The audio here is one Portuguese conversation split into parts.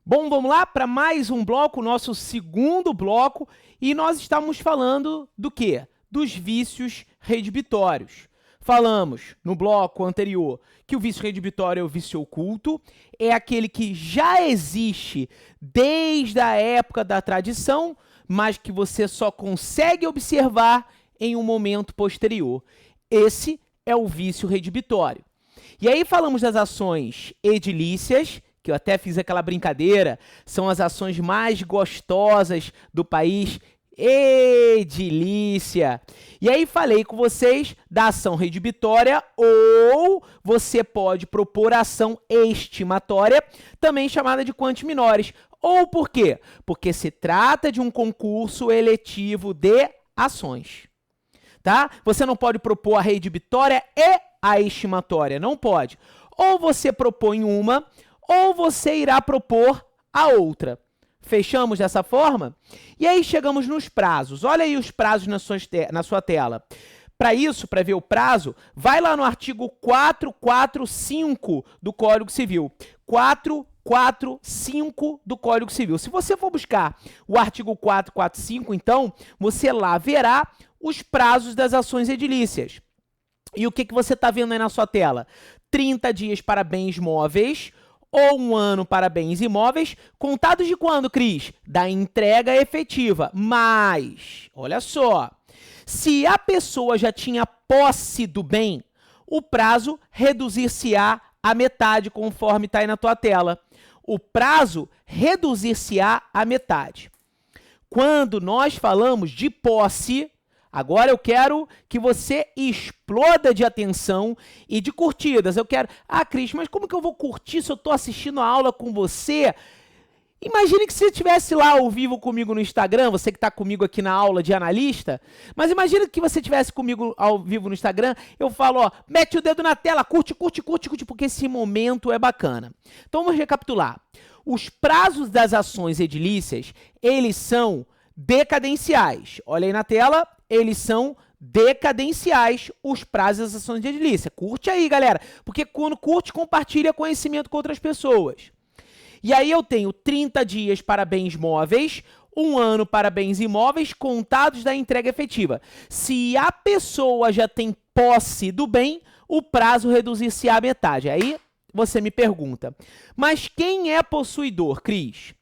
Bom, vamos lá para mais um bloco, nosso segundo bloco, e nós estamos falando do quê? Dos vícios redibitórios. Falamos no bloco anterior que o vício redibitório é o vício oculto, é aquele que já existe desde a época da tradição, mas que você só consegue observar em um momento posterior. Esse é o vício redibitório. E aí falamos das ações edilícias, que eu até fiz aquela brincadeira, são as ações mais gostosas do país, edilícia. E aí falei com vocês da ação redibitória, ou você pode propor ação estimatória, também chamada de quanti minores. Ou por quê? Porque se trata de um concurso eletivo de ações. Tá? Você não pode propor a redibitória e a estimatória, não pode. Ou você propõe uma, ou você irá propor a outra. Fechamos dessa forma? E aí chegamos nos prazos. Olha aí os prazos na sua tela. Para isso, para ver o prazo, vai lá no artigo 445 do Código Civil. 445 do Código Civil. Se você for buscar o artigo 445, então, você lá verá os prazos das ações edilícias. E o que você está vendo aí na sua tela? 30 dias para bens móveis ou 1 ano para bens imóveis, contados de quando, Cris? Da entrega efetiva. Mas, olha só, se a pessoa já tinha posse do bem, o prazo reduzir-se-á à metade, conforme está aí na tua tela. O prazo reduzir-se-á à metade. Quando nós falamos de posse, agora eu quero que você exploda de atenção e de curtidas. Eu quero... Ah, Cris, mas como que eu vou curtir se eu estou assistindo a aula com você? Imagine que você estivesse lá ao vivo comigo no Instagram, você que está comigo aqui na aula de analista, mas imagine que você estivesse comigo ao vivo no Instagram, eu falo, ó, mete o dedo na tela, curte, curte, curte, curte, porque esse momento é bacana. Então vamos recapitular. Os prazos das ações edilícias, eles são decadenciais. Olha aí na tela, eles são decadenciais, os prazos das ações de edilícia. Curte aí, galera, porque quando curte, compartilha conhecimento com outras pessoas. E aí eu tenho 30 dias para bens móveis, 1 ano para bens imóveis, contados da entrega efetiva. Se a pessoa já tem posse do bem, o prazo reduzir-se à metade. Aí você me pergunta, mas quem é possuidor, Cris?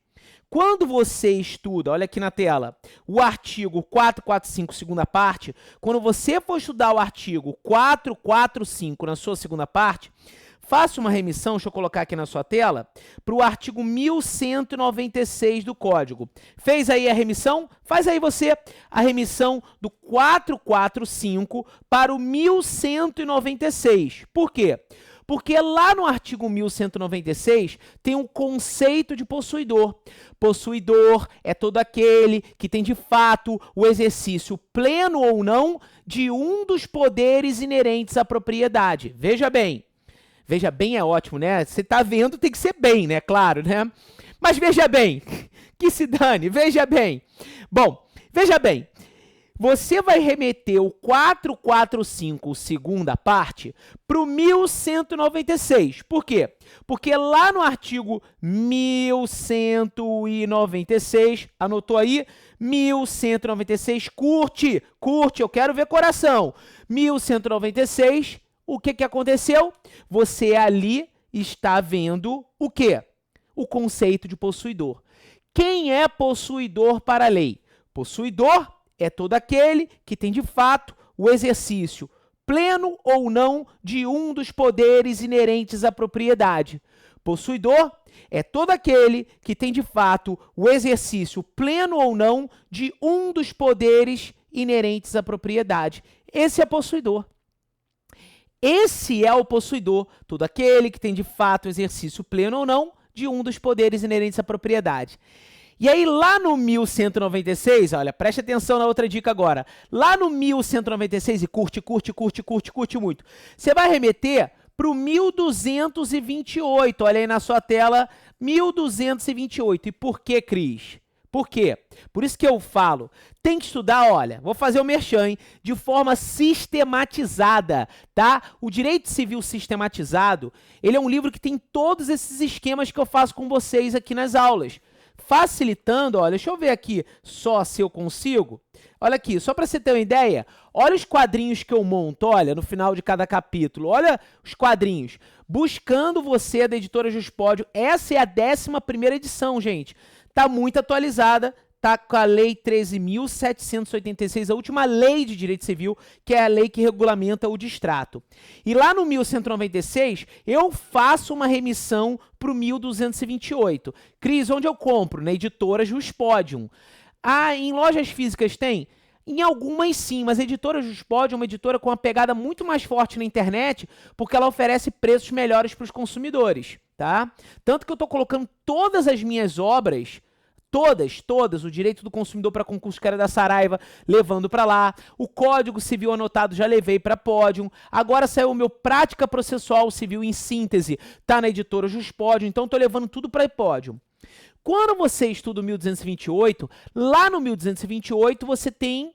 Quando você estuda, olha aqui na tela, o artigo 445, segunda parte, quando você for estudar o artigo 445 na sua segunda parte, faça uma remissão, deixa eu colocar aqui na sua tela, para o artigo 1196 do Código. Fez aí a remissão? Faz aí você a remissão do 445 para o 1196. Por quê? Porque lá no artigo 1196 tem um conceito de possuidor. Possuidor é todo aquele que tem de fato o exercício pleno ou não de um dos poderes inerentes à propriedade. Veja bem é ótimo, né? Você está vendo, tem que ser bem, né? Claro, né? Mas veja bem, que se dane, veja bem. Bom, veja bem. Você vai remeter o 445, segunda parte, para o 1196. Por quê? Porque lá no artigo 1196, anotou aí? 1196, curte, eu quero ver coração. 1196, o que aconteceu? Você ali está vendo o quê? O conceito de possuidor. Quem é possuidor para a lei? Possuidor é todo aquele que tem, de fato, o exercício pleno ou não de um dos poderes inerentes à propriedade. Possuidor é todo aquele que tem, de fato, o exercício pleno ou não de um dos poderes inerentes à propriedade. Esse é possuidor. Esse é o possuidor, todo aquele que tem, de fato, o exercício pleno ou não de um dos poderes inerentes à propriedade. E aí, lá no 1196, olha, preste atenção na outra dica agora. Lá no 1196, e curte muito, você vai remeter para o 1228. Olha aí na sua tela, 1228. E por que, Cris? Por quê? Por isso que eu falo, tem que estudar, olha, vou fazer o merchan, hein, de forma sistematizada, tá? O Direito Civil Sistematizado, ele é um livro que tem todos esses esquemas que eu faço com vocês aqui nas aulas. Facilitando, olha, deixa eu ver aqui só se eu consigo. Olha aqui, só para você ter uma ideia, olha os quadrinhos que eu monto, olha, no final de cada capítulo, olha os quadrinhos. Buscando Você, da editora Juspódio, essa é a 11ª edição, gente. Tá muito atualizada, tá com a Lei 13.786, a última lei de direito civil, que é a lei que regulamenta o distrato. E lá no 1196, eu faço uma remissão para o 1228. Cris, onde eu compro? Na editora Juspódio. Ah, em lojas físicas tem? Em algumas sim, mas a editora Juspódio é uma editora com uma pegada muito mais forte na internet, porque ela oferece preços melhores para os consumidores, tá? Tanto que eu estou colocando todas as minhas obras, todas, o direito do consumidor para concurso que era da Saraiva, levando para lá, o Código Civil anotado já levei para Pódium, agora saiu o meu Prática Processual Civil em Síntese, tá na editora Juspódio, então estou levando tudo para Pódium. Quando você estuda o 1228, lá no 1228 você tem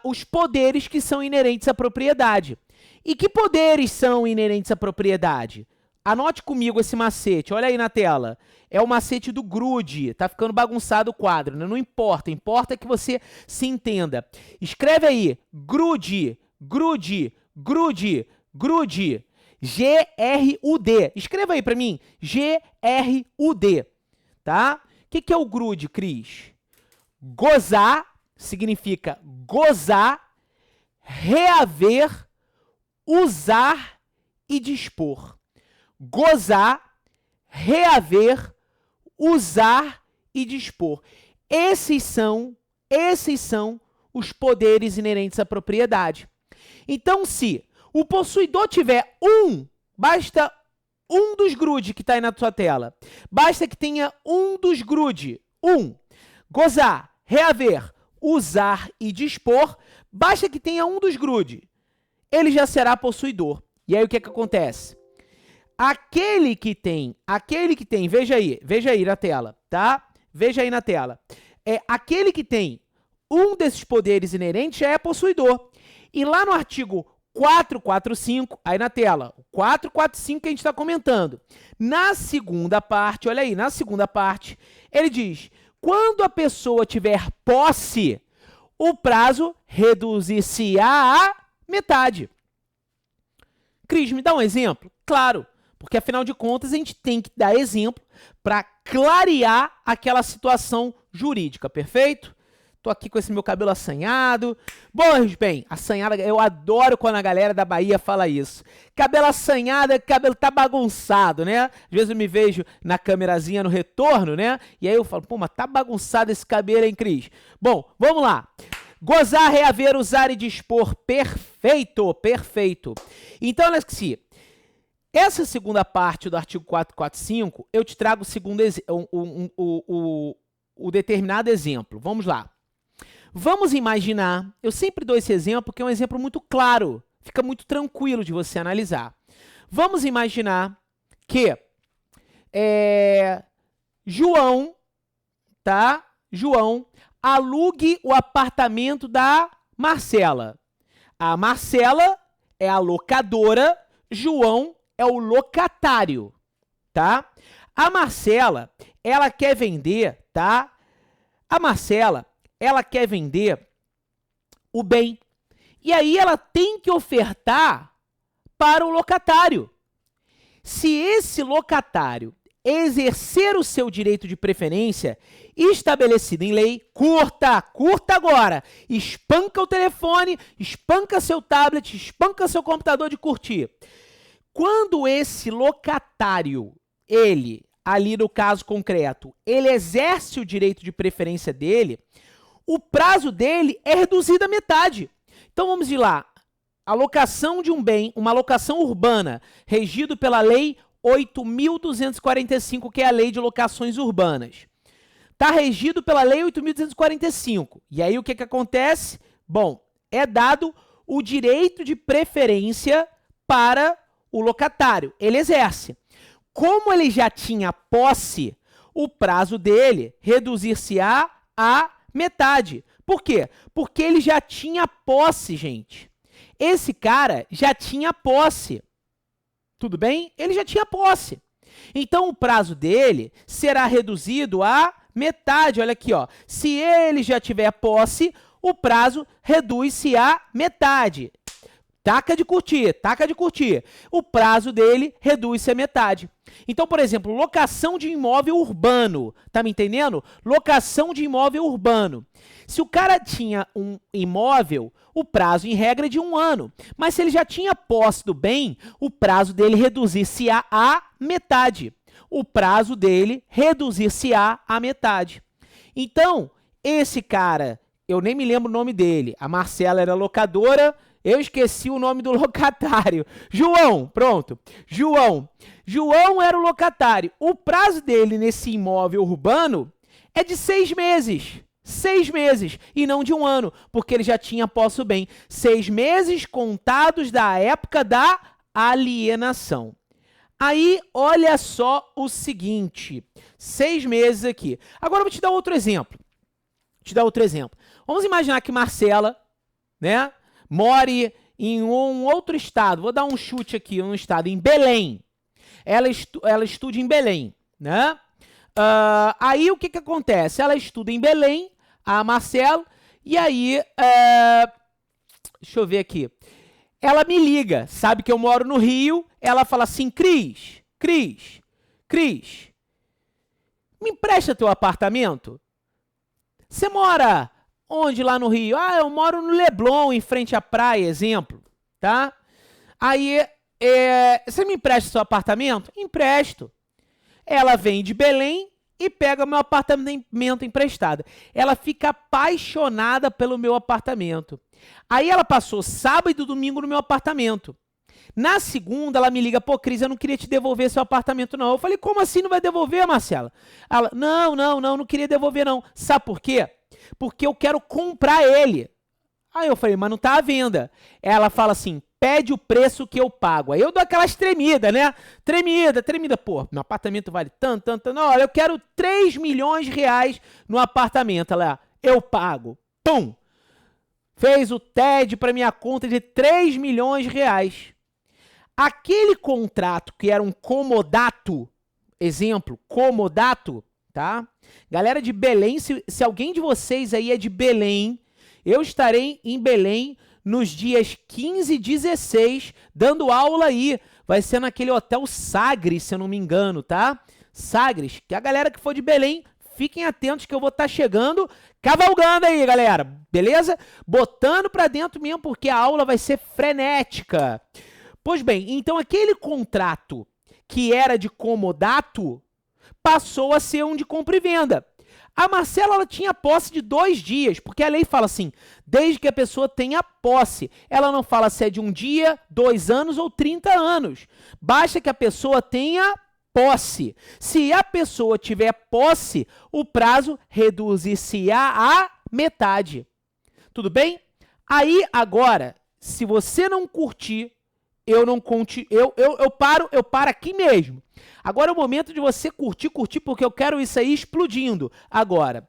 os poderes que são inerentes à propriedade. E que poderes são inerentes à propriedade? Anote comigo esse macete, olha aí na tela. É o macete do grude, tá ficando bagunçado o quadro, né? Não importa, importa que você se entenda. Escreve aí, grude, G-R-U-D. Escreva aí pra mim, G-R-U-D, tá? O que é o grude, Cris? Gozar significa gozar, reaver, usar e dispor. Gozar, reaver, usar e dispor. Esses são os poderes inerentes à propriedade. Então, se o possuidor tiver basta um dos grude que está aí na sua tela. Basta que tenha um dos grude. Gozar, reaver, usar e dispor. Basta que tenha um dos grude. Ele já será possuidor. E aí o que acontece? Aquele que tem, veja aí na tela, tá? Veja aí na tela. Aquele que tem um desses poderes inerentes já é possuidor. E lá no artigo 445, aí na tela, 445 que a gente está comentando. Na segunda parte, olha aí, na segunda parte, ele diz, quando a pessoa tiver posse, o prazo reduzir-se-á a metade. Cris, me dá um exemplo? Claro, porque afinal de contas a gente tem que dar exemplo para clarear aquela situação jurídica, perfeito? Tô aqui com esse meu cabelo assanhado. Bom, bem, assanhada, eu adoro quando a galera da Bahia fala isso. Cabelo assanhado, cabelo tá bagunçado, né? Às vezes eu me vejo na câmerazinha no retorno, né? E aí eu falo, pô, mas tá bagunçado esse cabelo, hein, Cris? Bom, vamos lá. Gozar, reaver, usar e dispor. Perfeito, perfeito. Então, olha aqui. Essa segunda parte do artigo 445, eu te trago o determinado exemplo. Vamos lá. Vamos imaginar, eu sempre dou esse exemplo porque é um exemplo muito claro, fica muito tranquilo de você analisar. Vamos imaginar que João, tá? João alugue o apartamento da Marcela. A Marcela é a locadora, João é o locatário, tá? A Marcela, ela quer vender, tá? A Marcela, ela quer vender o bem. E aí ela tem que ofertar para o locatário. Se esse locatário exercer o seu direito de preferência estabelecido em lei, curta agora, espanca o telefone, espanca seu tablet, espanca seu computador de curtir. Quando esse locatário, ele, ali no caso concreto, ele exerce o direito de preferência dele, o prazo dele é reduzido à metade. Então vamos ir lá. A locação de um bem, uma locação urbana, regido pela Lei 8.245, que é a Lei de Locações Urbanas. Está regido pela Lei 8.245. E aí o que acontece? Bom, é dado o direito de preferência para o locatário. Ele exerce. Como ele já tinha posse, o prazo dele reduzir-se-á à metade. Por quê? Porque ele já tinha posse, gente. Esse cara já tinha posse. Tudo bem? Ele já tinha posse. Então, o prazo dele será reduzido à metade. Olha aqui, ó. Se ele já tiver posse, o prazo reduz-se à metade. Taca de curtir, taca de curtir. O prazo dele reduz-se à metade. Então, por exemplo, locação de imóvel urbano. Tá me entendendo? Locação de imóvel urbano. Se o cara tinha um imóvel, o prazo, em regra, é de 1 ano. Mas se ele já tinha posse do bem, o prazo dele reduzir-se-á à metade. O prazo dele reduzir-se-á à metade. Então, esse cara, eu nem me lembro o nome dele. A Marcela era locadora, eu esqueci o nome do locatário. João, pronto. João era o locatário. O prazo dele nesse imóvel urbano é de 6 meses. 6 meses e não de 1 ano, porque ele já tinha posse do bem. 6 meses contados da época da alienação. Aí, olha só o seguinte. 6 meses aqui. Agora eu vou te dar outro exemplo. Vamos imaginar que Marcela, né, more em um outro estado. Vou dar um chute aqui, um estado em Belém. Ela estuda em Belém, né? Aí o que acontece? Ela estuda em Belém, a Marcela, e aí, deixa eu ver aqui. Ela me liga, sabe que eu moro no Rio, ela fala assim, Cris, me empresta teu apartamento? Você mora onde lá no Rio? Ah, eu moro no Leblon, em frente à praia, exemplo, tá? Aí, você me empresta seu apartamento? Empresto. Ela vem de Belém e pega meu apartamento emprestado. Ela fica apaixonada pelo meu apartamento. Aí ela passou sábado e domingo no meu apartamento. Na segunda, ela me liga, pô, Cris, eu não queria te devolver seu apartamento, não. Eu falei, como assim não vai devolver, Marcela? Ela, não queria devolver, não. Sabe por quê? Porque eu quero comprar ele. Aí eu falei, mas não tá à venda. Ela fala assim, pede o preço que eu pago. Aí eu dou aquelas tremidas, né? Tremida. Pô, meu apartamento vale tanto. Não, olha, eu quero 3 milhões de reais no apartamento. Ela, eu pago. Pum! Fez o TED para minha conta de 3 milhões de reais. Aquele contrato que era um comodato, exemplo, comodato, tá? Galera de Belém, se alguém de vocês aí é de Belém, eu estarei em Belém nos dias 15 e 16, dando aula aí. Vai ser naquele Hotel Sagres, se eu não me engano, tá? Sagres, que a galera que for de Belém, fiquem atentos que eu vou estar chegando, cavalgando aí, galera, beleza? Botando pra dentro mesmo, porque a aula vai ser frenética. Pois bem, então aquele contrato que era de comodato passou a ser um de compra e venda. A Marcela, ela tinha posse de 2 dias, porque a lei fala assim, desde que a pessoa tenha posse. Ela não fala se é de 1 dia, 2 anos ou 30 anos. Basta que a pessoa tenha posse. Se a pessoa tiver posse, o prazo reduzir-se-á à metade. Tudo bem? Aí, agora, se você não curtir, eu paro aqui mesmo. Agora é o momento de você curtir, porque eu quero isso aí explodindo. Agora,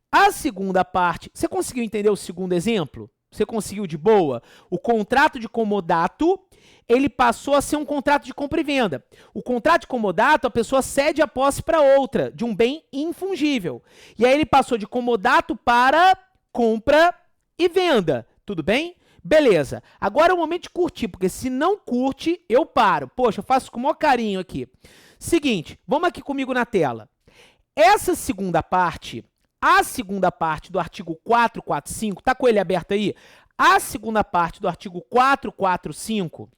a segunda parte, você conseguiu entender o segundo exemplo? Você conseguiu de boa? O contrato de comodato, ele passou a ser um contrato de compra e venda. O contrato de comodato, a pessoa cede a posse para outra, de um bem infungível. E aí ele passou de comodato para compra e venda. Tudo bem? Beleza. Agora é o momento de curtir, porque se não curte, eu paro. Poxa, eu faço com o maior carinho aqui. Seguinte, vamos aqui comigo na tela. Essa segunda parte, a segunda parte do artigo 445, tá com ele aberto aí? A segunda parte do artigo 445,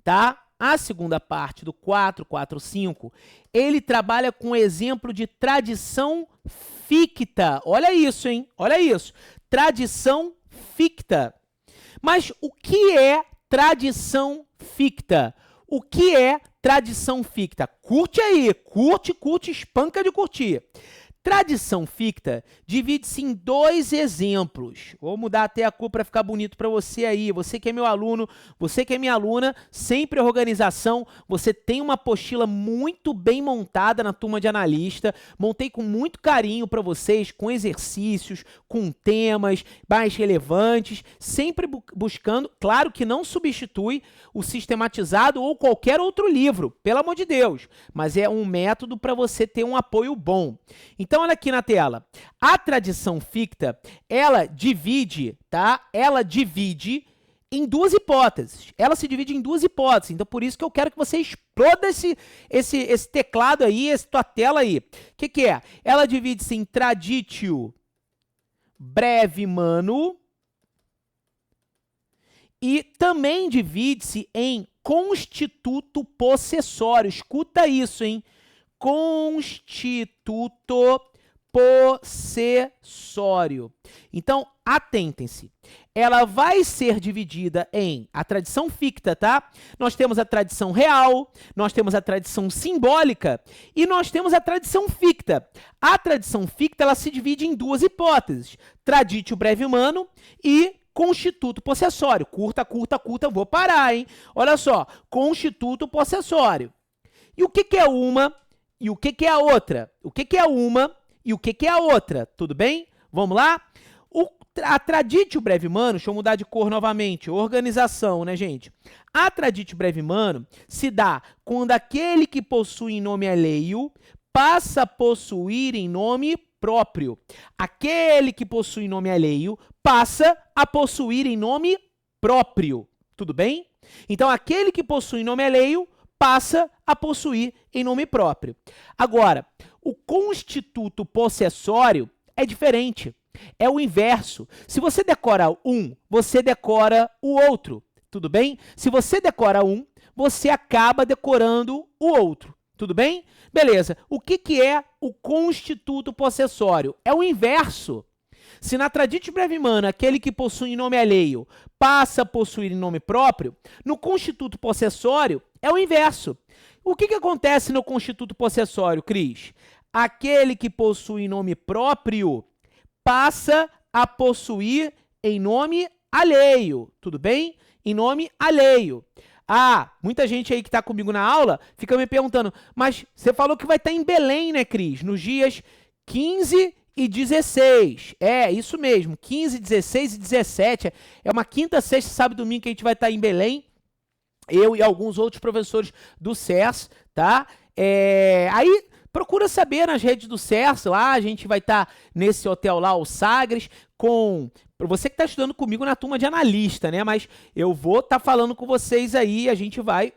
tá? A segunda parte do 445, ele trabalha com exemplo de tradição ficta. Olha isso, hein? Olha isso. Tradição ficta. Mas o que é tradição ficta? O que é tradição ficta? Curte aí, curte, espanca de curtir. Tradição ficta divide-se em dois exemplos. Vou mudar até a cor para ficar bonito para você aí. Você que é meu aluno, você que é minha aluna, sempre organização. Você tem uma apostila muito bem montada na turma de analista. Montei com muito carinho para vocês, com exercícios, com temas mais relevantes, sempre buscando, claro que não substitui o sistematizado ou qualquer outro livro, pelo amor de Deus, mas é um método para você ter um apoio bom. Então, olha aqui na tela. A tradição ficta, ela divide, tá? Ela divide em duas hipóteses. Ela se divide em duas hipóteses. Então, por isso que eu quero que você exploda esse teclado aí, essa tua tela aí. O que é? Ela divide-se em traditio brevimano e também divide-se em constituto possessório. Escuta isso, hein? Constituto possessório. Então, atentem-se. Ela vai ser dividida em a tradição ficta, tá? Nós temos a tradição real, nós temos a tradição simbólica e nós temos a tradição ficta. A tradição ficta, ela se divide em duas hipóteses. Traditio brevimano e constituto possessório. Curta, vou parar, hein? Olha só, constituto possessório. E o que é uma e o que é a outra? O que é uma e o que é a outra? Tudo bem? Vamos lá? A traditio brevimano, deixa eu mudar de cor novamente, organização, né, gente? A traditio brevimano se dá quando aquele que possui em nome alheio passa a possuir em nome próprio. Aquele que possui em nome alheio passa a possuir em nome próprio. Tudo bem? Então, aquele que possui em nome alheio passa a possuir em nome próprio. Agora, o constituto possessório é diferente. É o inverso. Se você decora um, você decora o outro. Tudo bem? Se você decora um, você acaba decorando o outro. Tudo bem? Beleza. O que é o constituto possessório? É o inverso. Se na traditio brevimano aquele que possui em nome alheio passa a possuir em nome próprio, no constituto possessório é o inverso. O que acontece no constituto possessório, Cris? Aquele que possui em nome próprio passa a possuir em nome alheio. Tudo bem? Em nome alheio. Ah, muita gente aí que está comigo na aula fica me perguntando, mas você falou que vai estar em Belém, né, Cris? Nos dias 15 e 16. É, isso mesmo, 15, 16 e 17. É uma quinta, sexta, sábado e domingo que a gente vai estar em Belém. Eu e alguns outros professores do SES, tá? Aí procura saber nas redes do SES, lá a gente vai estar nesse hotel lá, o Sagres, com... Você que está estudando comigo na turma de analista, né? Mas eu vou estar falando com vocês aí, a gente vai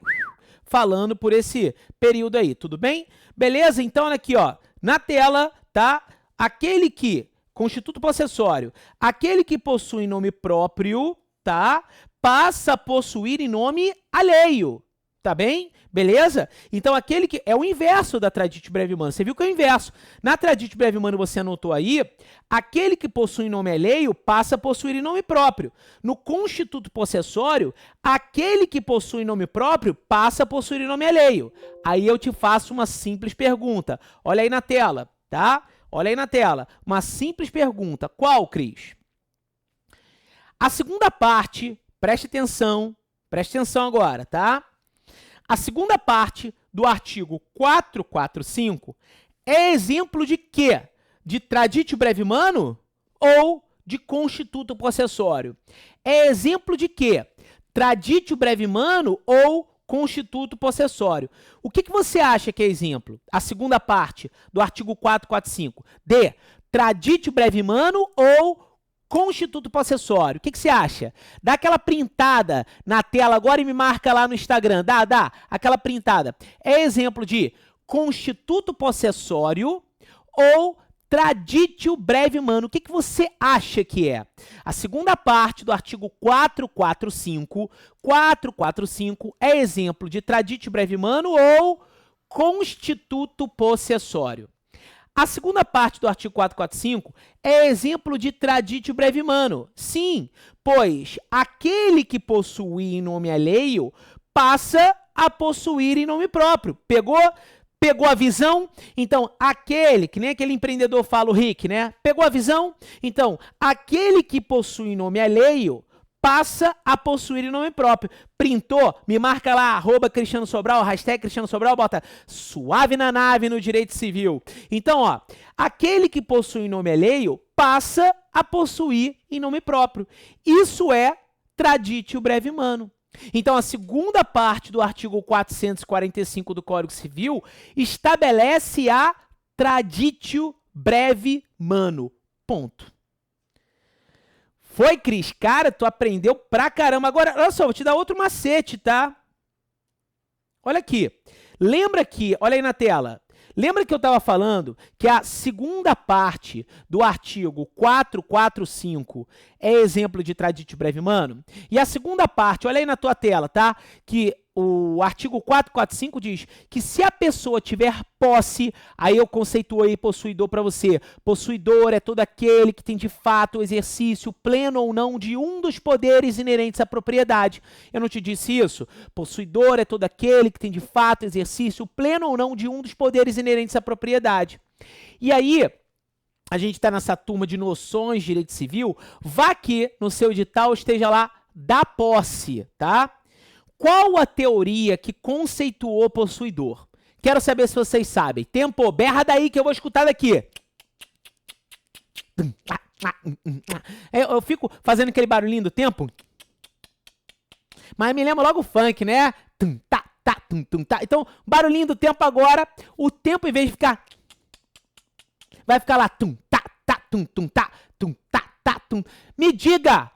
falando por esse período aí, tudo bem? Beleza? Então, olha aqui, ó, na tela, tá? Aquele que, constituto possessório, aquele que possui nome próprio, tá? Passa a possuir em nome alheio, tá bem? Beleza? Então, aquele que é o inverso da traditio brevimano. Você viu que é o inverso. Na traditio brevimano, você anotou aí, aquele que possui nome alheio passa a possuir em nome próprio. No constituto possessório, aquele que possui nome próprio passa a possuir em nome alheio. Aí eu te faço uma simples pergunta. Olha aí na tela, tá? Olha aí na tela. Uma simples pergunta. Qual, Cris? A segunda parte, preste atenção agora, tá? A segunda parte do artigo 445 é exemplo de quê? De traditio brevimano ou de constituto possessório? É exemplo de quê? Traditio brevimano ou constituto possessório? O que você acha que é exemplo? A segunda parte do artigo 445. De traditio brevimano ou constituto possessório. O que você acha? Dá aquela printada na tela agora e me marca lá no Instagram. Dá. Aquela printada. É exemplo de constituto possessório ou traditio brevimano. O que você acha que é? A segunda parte do artigo 445 é exemplo de traditio brevimano ou constituto possessório. A segunda parte do artigo 445 é exemplo de traditio brevimano. Sim, pois aquele que possui em nome alheio passa a possuir em nome próprio. Pegou? Pegou a visão? Então, aquele, que nem aquele empreendedor fala, o Rick, né? Pegou a visão? Então, aquele que possui nome alheio passa a possuir nome próprio. Printou? Me marca lá, @Cristiano Sobral, hashtag Cristiano Sobral, bota suave na nave no direito civil. Então, ó, aquele que possui nome alheio passa a possuir em nome próprio. Isso é traditio breve mano. Então, a segunda parte do artigo 445 do Código Civil estabelece a traditio breve mano. Ponto. Foi, Cris? Cara, tu aprendeu pra caramba. Agora, olha só, vou te dar outro macete, tá? Olha aqui. Lembra que, olha aí na tela, lembra que eu estava falando que a segunda parte do artigo 445 é exemplo de traditio breve mano? E a segunda parte, olha aí na tua tela, tá? Que o artigo 445 diz que se a pessoa tiver posse, aí eu conceituei possuidor para você. Possuidor é todo aquele que tem de fato o exercício pleno ou não de um dos poderes inerentes à propriedade. Eu não te disse isso? Possuidor é todo aquele que tem de fato exercício pleno ou não de um dos poderes inerentes à propriedade. E aí, a gente está nessa turma de noções de direito civil, vá que no seu edital esteja lá da posse, tá? Qual a teoria que conceituou possuidor? Quero saber se vocês sabem. Tempo, berra daí que eu vou escutar daqui. Eu fico fazendo aquele barulhinho do tempo. Mas me lembra logo o funk, né? Então, barulhinho do tempo agora. O tempo, em vez de ficar... vai ficar lá. Me diga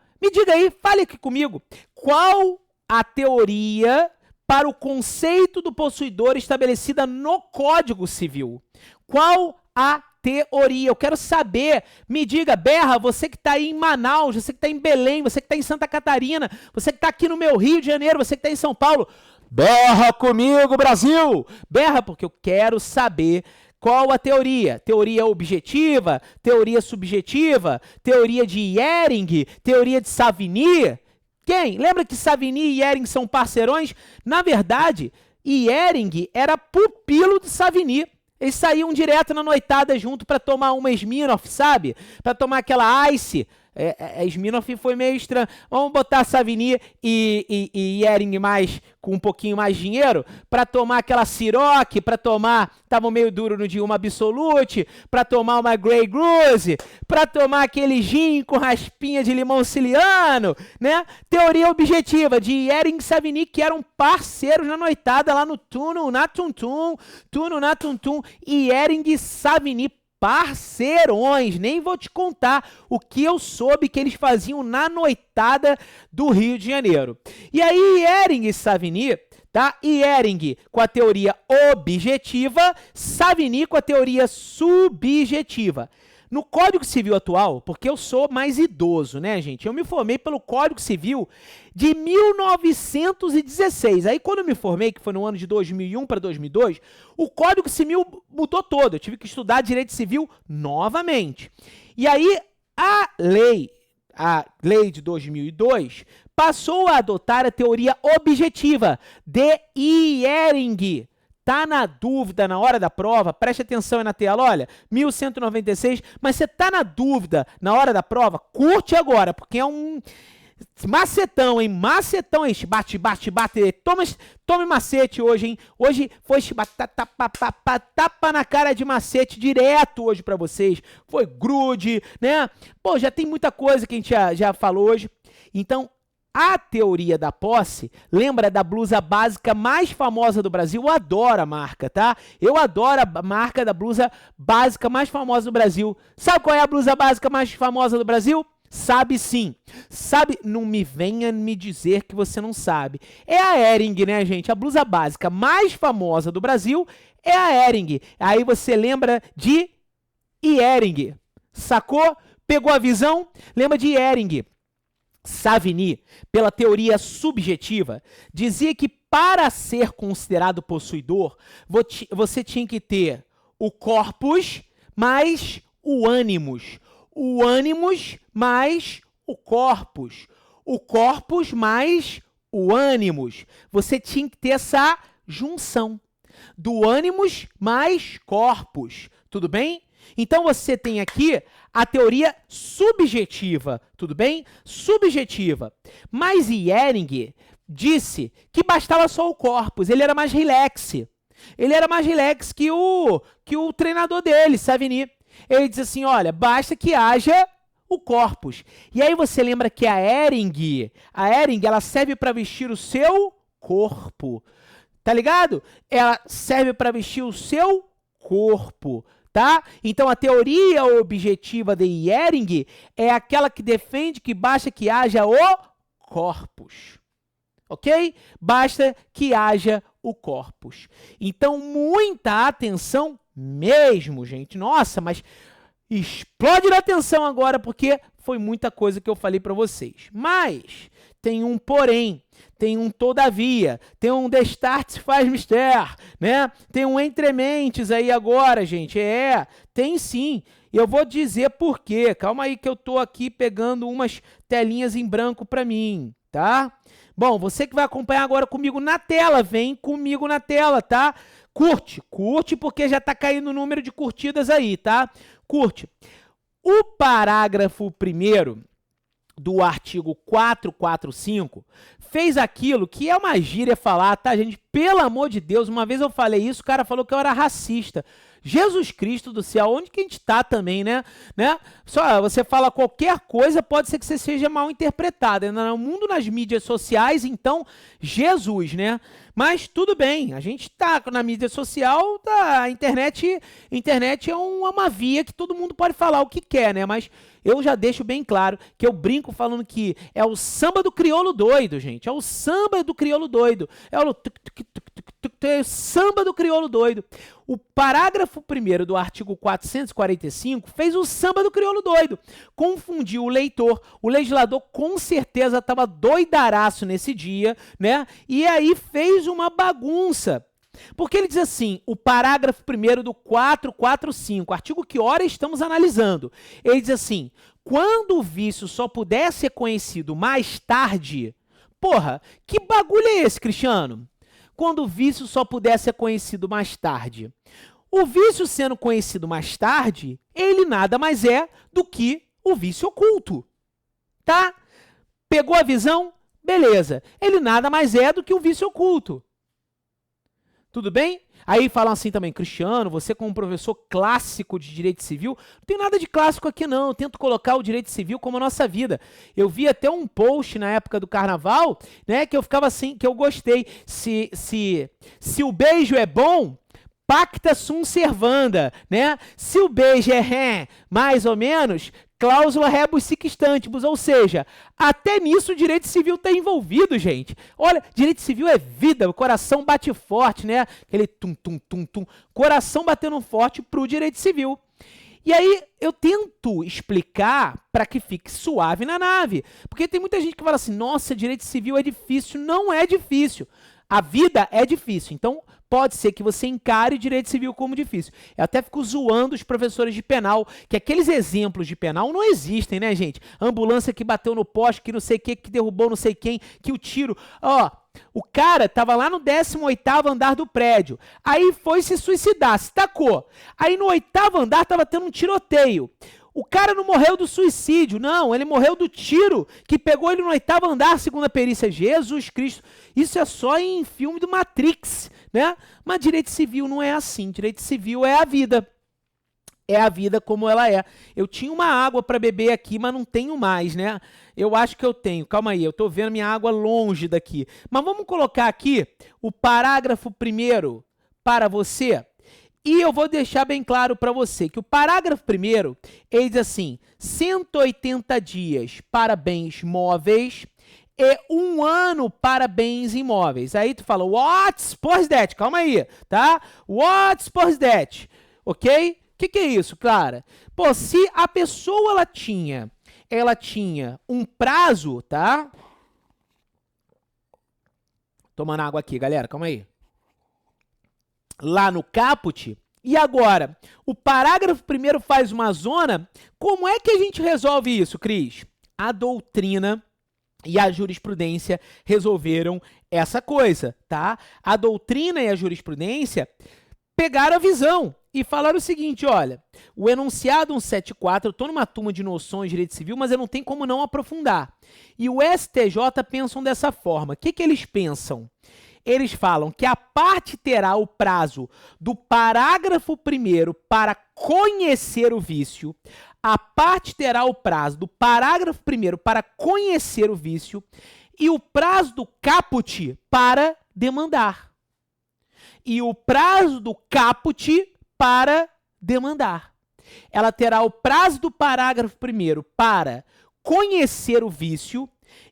aí, fale aqui comigo. Qual a teoria para o conceito do possuidor estabelecida no Código Civil? Qual a teoria? Eu quero saber. Me diga, berra, você que está aí em Manaus, você que está em Belém, você que está em Santa Catarina, você que está aqui no meu Rio de Janeiro, você que está em São Paulo. Berra comigo, Brasil! Berra, porque eu quero saber qual a teoria. Teoria objetiva, teoria subjetiva, teoria de Ehring, teoria de Savigny. Quem? Lembra que Savigny e Ehring são parceirões? Na verdade, Ehring era pupilo de Savigny. Eles saíam direto na noitada junto para tomar uma Smirnoff, sabe? Para tomar aquela Ice. Smirnoff foi meio estranho. Vamos botar Savigny e Ehring mais, com um pouquinho mais de dinheiro, para tomar aquela Ciroc, para tomar, tava meio duro no dia, uma Absolute, para tomar uma Grey Goose, para tomar aquele gin com raspinha de limão siciliano, né? Teoria objetiva de Ehring e Savigny, que eram parceiros na noitada lá no Tuno na Tuntum, e Ehring e Savigny parceirões, nem vou te contar o que eu soube que eles faziam na noitada do Rio de Janeiro. E aí, Ehring e Savigny, tá? E Ehring com a teoria objetiva, Savigny com a teoria subjetiva. No Código Civil atual, porque eu sou mais idoso, né, gente? Eu me formei pelo Código Civil de 1916. Aí, quando eu me formei, que foi no ano de 2001 para 2002, o Código Civil mudou todo. Eu tive que estudar Direito Civil novamente. E aí, a lei de 2002 passou a adotar a teoria objetiva de Ehring. Tá na dúvida na hora da prova? Preste atenção aí na tela, olha, 1196, mas você tá na dúvida na hora da prova? Curte agora, porque é um macetão, hein? Macetão, hein? Bate. Tome macete hoje, hein? Hoje foi tapa na cara de macete direto hoje pra vocês. Foi grude, né? Pô, já tem muita coisa que a gente já falou hoje. Então, a teoria da posse lembra da blusa básica mais famosa do Brasil. Eu adoro a marca, tá? Eu adoro a marca da blusa básica mais famosa do Brasil. Sabe qual é a blusa básica mais famosa do Brasil? Sabe sim. Sabe? Não me venha me dizer que você não sabe. É a Ehring, né, gente? A blusa básica mais famosa do Brasil é a Ehring. Aí você lembra de Ehring. Sacou? Pegou a visão? Lembra de Ehring. Savigny, pela teoria subjetiva, dizia que para ser considerado possuidor, você tinha que ter o corpus mais o ânimos mais o corpus mais o ânimos. Você tinha que ter essa junção. Do ânimos mais corpus, tudo bem? Então você tem aqui a teoria subjetiva, tudo bem? Subjetiva. Mas Ehring disse que bastava só o corpus, ele era mais relax. Ele era mais relax que o treinador dele, Savigny. Ele diz assim, olha, basta que haja o corpus. E aí você lembra que a Ehring, ela serve para vestir o seu corpo. Tá ligado? Ela serve para vestir o seu corpo, tá? Então a teoria objetiva de Ehring é aquela que defende que basta que haja o corpus. Ok? Basta que haja o corpus. Então, muita atenção mesmo, gente. Nossa, mas explode na atenção agora, porque foi muita coisa que eu falei para vocês. Mas tem um porém, tem um todavia, tem um Descartes faz mister, né? Tem um entrementes aí agora, gente. Tem sim. Eu vou dizer por quê. Calma aí que eu tô aqui pegando umas telinhas em branco para mim, tá? Bom, você que vai acompanhar agora comigo na tela, vem comigo na tela, tá? Curte porque já tá caindo o número de curtidas aí, tá? Curte. O parágrafo 1º do artigo 445 fez aquilo que é uma gíria falar, tá, gente? Pelo amor de Deus, uma vez eu falei isso, o cara falou que eu era racista. Jesus Cristo do céu, onde que a gente tá também, né? Só você fala qualquer coisa, pode ser que você seja mal interpretado. No mundo, nas mídias sociais, então, Jesus, né? Mas tudo bem, a gente tá na mídia social, a internet é uma via que todo mundo pode falar o que quer, né? Mas eu já deixo bem claro que eu brinco falando que é o samba do crioulo doido, gente. É o samba do crioulo doido. É o samba do crioulo doido. O parágrafo 1º do artigo 445 fez o samba do crioulo doido. Confundiu o leitor. O legislador com certeza estava doidaraço nesse dia, né? E aí fez uma bagunça. Porque ele diz assim, o parágrafo 1º do 445, artigo que ora estamos analisando, ele diz assim, quando o vício só puder ser conhecido mais tarde, porra, que bagulho é esse, Cristiano? Quando o vício só puder ser conhecido mais tarde. O vício sendo conhecido mais tarde, ele nada mais é do que o vício oculto, tá? Pegou a visão? Beleza. Ele nada mais é do que o vício oculto. Tudo bem? Aí falam assim também, Cristiano, você como professor clássico de direito civil, não tem nada de clássico aqui não, eu tento colocar o direito civil como a nossa vida. Eu vi até um post na época do carnaval, né, que eu ficava assim, que eu gostei, se o beijo é bom, pacta sunt servanda, né? Se o beijo é mais ou menos, cláusula rebus sic stantibus, ou seja, até nisso o direito civil está envolvido, gente. Olha, direito civil é vida, o coração bate forte, né? Aquele tum, coração batendo forte para o direito civil. E aí eu tento explicar para que fique suave na nave, porque tem muita gente que fala assim, nossa, direito civil é difícil. Não é difícil. A vida é difícil, então pode ser que você encare direito civil como difícil. Eu até fico zoando os professores de penal, que aqueles exemplos de penal não existem, né, gente? Ambulância que bateu no poste, que não sei o que derrubou não sei quem, que o tiro... Ó, o cara tava lá no 18º andar do prédio, aí foi se suicidar, se tacou. Aí no 8º andar tava tendo um tiroteio. O cara não morreu do suicídio, não, ele morreu do tiro que pegou ele no 8º andar, segundo a perícia. Jesus Cristo. Isso é só em filme do Matrix, né? Mas direito civil não é assim, direito civil é a vida. É a vida como ela é. Eu tinha uma água para beber aqui, mas não tenho mais, né? Eu acho que eu tenho. Calma aí, eu tô vendo minha água longe daqui. Mas vamos colocar aqui o parágrafo 1º para você. E eu vou deixar bem claro para você que o parágrafo 1º, ele diz assim, 180 dias para bens móveis e 1 ano para bens imóveis. Aí tu fala, what's post that? Calma aí, tá? What's post that? Ok? O que é isso, Clara? Pô, se a pessoa ela tinha um prazo, tá? Tomando água aqui, galera, calma aí. Lá no caput, e agora, o parágrafo 1º faz uma zona, como é que a gente resolve isso, Cris? A doutrina e a jurisprudência resolveram essa coisa, tá? A doutrina e a jurisprudência pegaram a visão e falaram o seguinte, olha, o enunciado 174, eu estou numa turma de noções de direito civil, mas eu não tenho como não aprofundar. E o STJ pensam dessa forma. O que eles pensam? Eles falam que a parte terá o prazo do parágrafo 1º para conhecer o vício, a parte terá o prazo do parágrafo 1º para conhecer o vício e o prazo do caput para demandar. E o prazo do caput para demandar. Ela terá o prazo do parágrafo 1º para conhecer o vício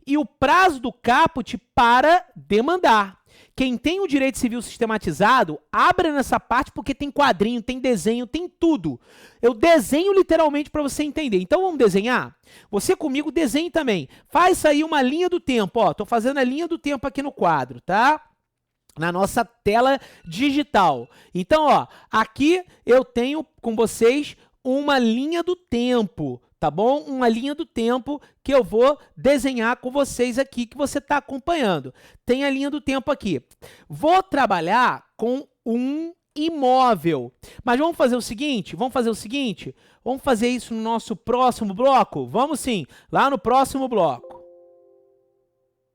e o prazo do caput para demandar. Quem tem o direito civil sistematizado, abra nessa parte porque tem quadrinho, tem desenho, tem tudo. Eu desenho literalmente para você entender. Então vamos desenhar? Você comigo desenhe também. Faz aí uma linha do tempo. Ó, tô fazendo a linha do tempo aqui no quadro, tá? Na nossa tela digital. Então, ó, aqui eu tenho com vocês uma linha do tempo, tá bom? Uma linha do tempo que eu vou desenhar com vocês aqui, que você está acompanhando. Tem a linha do tempo aqui. Vou trabalhar com um imóvel. Mas vamos fazer o seguinte? Vamos fazer isso no nosso próximo bloco? Vamos sim, lá no próximo bloco.